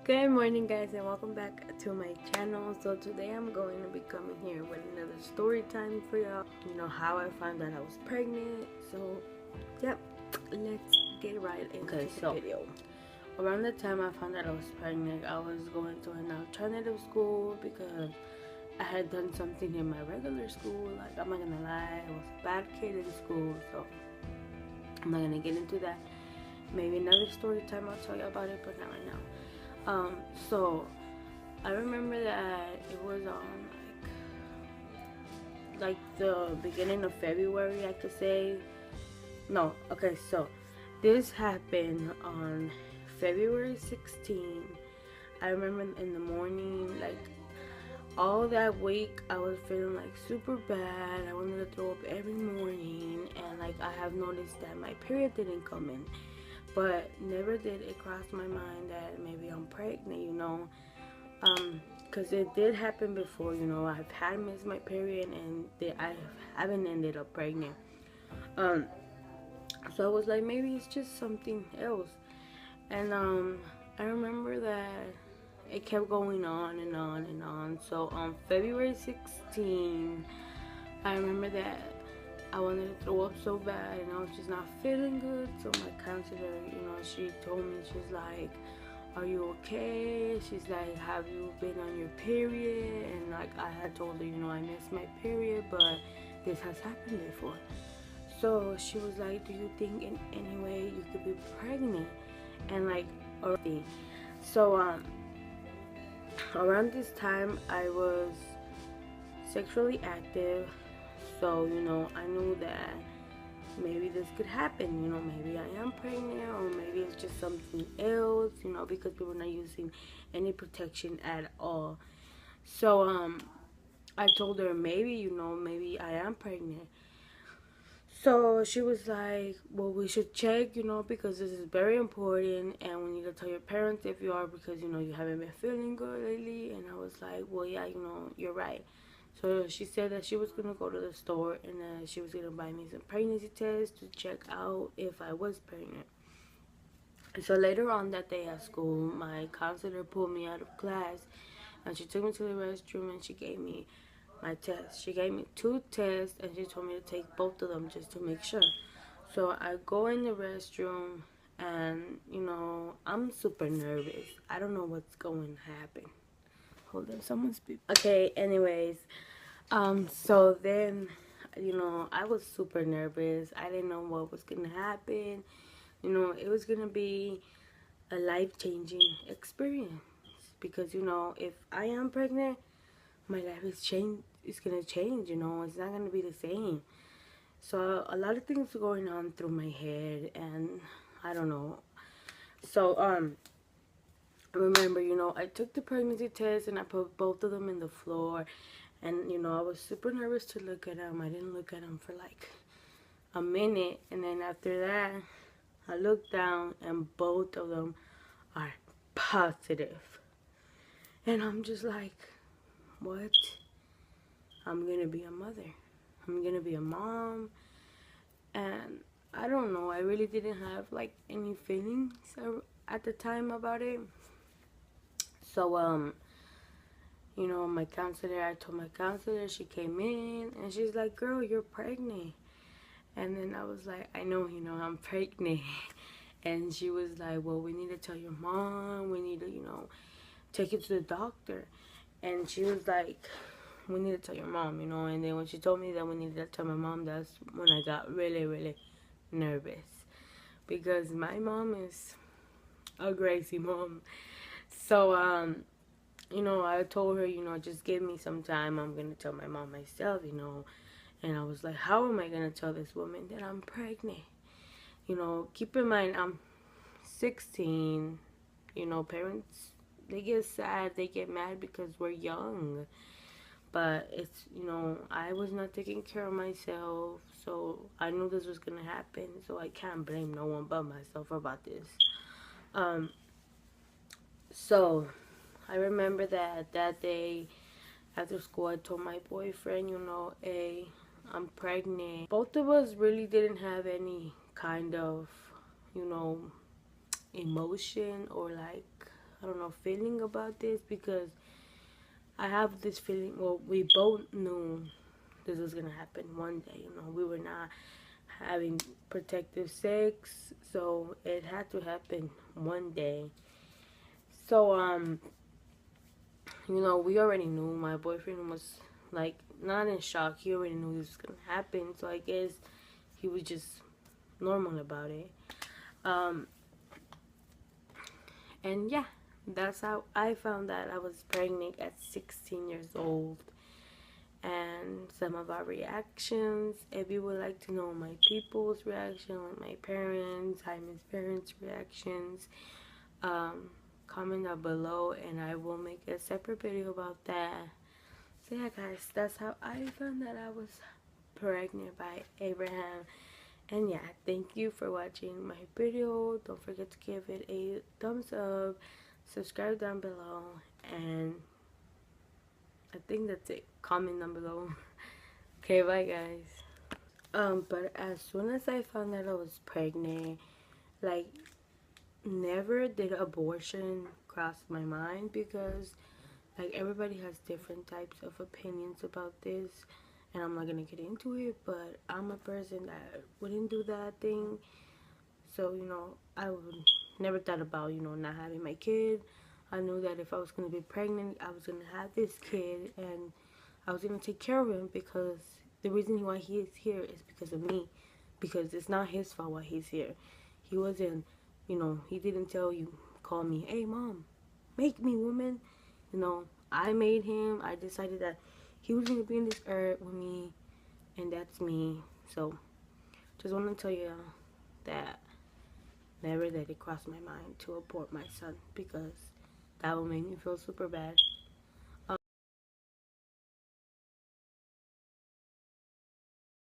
Good morning, guys, and welcome back to my channel. So today I'm going to be coming here with another story time for y'all. You know how I found out I was pregnant. So yep, let's get right into the video. Around the time I found out I was pregnant, I was going to an alternative school because I had done something in my regular school. Like, I'm not gonna lie, I was a bad kid in school, so I'm not gonna get into that. Maybe another story time I'll tell you about it, but not right now. So I remember that it was on like the beginning of February, I could say. No, okay, so this happened on February 16th. I remember in the morning, like all that week I was feeling like super bad. I wanted to throw up every morning, and like I have noticed that my period didn't come in. But never did it cross my mind that maybe I'm pregnant, you know. Because it did happen before, you know. I've had missed my period and I haven't ended up pregnant. So I was like, maybe it's just something else. And I remember that it kept going on and on and on. So on February 16th, I remember that I wanted to throw up so bad and I was just not feeling good. So my counselor, you know, she told me, she's like, are you okay? She's like, have you been on your period? And like I had told her, you know, I missed my period, but this has happened before. So she was like, do you think in any way you could be pregnant? And like, already. So around this time I was sexually active. So, you know, I knew that maybe this could happen, you know, maybe I am pregnant, or maybe it's just something else, you know, because we were not using any protection at all. So, I told her, maybe, you know, maybe I am pregnant. So she was like, well, we should check, you know, because this is very important, and we need to tell your parents if you are, because, you know, you haven't been feeling good lately. And I was like, well, yeah, you know, you're right. So she said that she was going to go to the store and that she was going to buy me some pregnancy tests to check out if I was pregnant. So later on that day at school, my counselor pulled me out of class and she took me to the restroom and she gave me my test. She gave me 2 tests and she told me to take both of them just to make sure. So I go in the restroom and, you know, I'm super nervous. I don't know what's going to happen. Hold on, someone's beeping. Okay, anyways, so then, you know, I was super nervous. I didn't know what was gonna happen. You know, it was gonna be a life-changing experience because, you know, if I am pregnant, my life is gonna change. You know, it's not gonna be the same. So a lot of things are going on through my head, and I don't know. So remember, you know, I took the pregnancy test and I put both of them in the floor. And, you know, I was super nervous to look at them. I didn't look at them for like a minute. And then after that, I looked down and both of them are positive. And I'm just like, what? I'm going to be a mother. I'm going to be a mom. And I don't know. I really didn't have like any feelings at the time about it. So, you know, I told my counselor, she came in and she's like, girl, you're pregnant. And then I was like, I know, you know, I'm pregnant. And she was like, well, we need to tell your mom. We need to, you know, take you to the doctor. And she was like, we need to tell your mom, you know. And then when she told me that we needed to tell my mom, that's when I got really, really nervous. Because my mom is a crazy mom. So, you know, I told her, you know, just give me some time. I'm going to tell my mom myself, you know. And I was like, how am I going to tell this woman that I'm pregnant? You know, keep in mind, I'm 16. You know, parents, they get sad, they get mad because we're young. But it's, you know, I was not taking care of myself. So I knew this was going to happen. So I can't blame no one but myself about this. So I remember that day after school, I told my boyfriend, you know, hey, I'm pregnant. Both of us really didn't have any kind of, you know, emotion or like I don't know, feeling about this, because I have this feeling, well, we both knew this was gonna happen one day. You know, we were not having protective sex, so it had to happen one day. So, you know, we already knew. My boyfriend was like not in shock. He already knew this was gonna happen, so I guess he was just normal about it. Um, and yeah, that's how I found out I was pregnant at 16 years old. And some of our reactions. If you would like to know my people's reaction, like my parents, Jaime's parents' reactions, um, comment down below and I will make a separate video about that. So yeah guys, that's how I found that I was pregnant by Abraham. And yeah, thank you for watching my video. Don't forget to give it a thumbs up, subscribe down below, and I think that's it. Comment down below. Okay, bye guys. But as soon as I found that I was pregnant, like, never did abortion cross my mind, because like everybody has different types of opinions about this, and I'm not gonna get into it, but I'm a person that wouldn't do that thing. So, you know, I would never thought about, you know, not having my kid. I knew that if I was gonna be pregnant, I was gonna have this kid, and I was gonna take care of him, because the reason why he is here is because of me. Because it's not his fault why he's here. He wasn't, you know, he didn't tell you, call me, hey mom, make me woman. You know, I made him. I decided that he was gonna be in this earth with me, and that's me. So, just want to tell you that never did it cross my mind to abort my son, because that would make me feel super bad.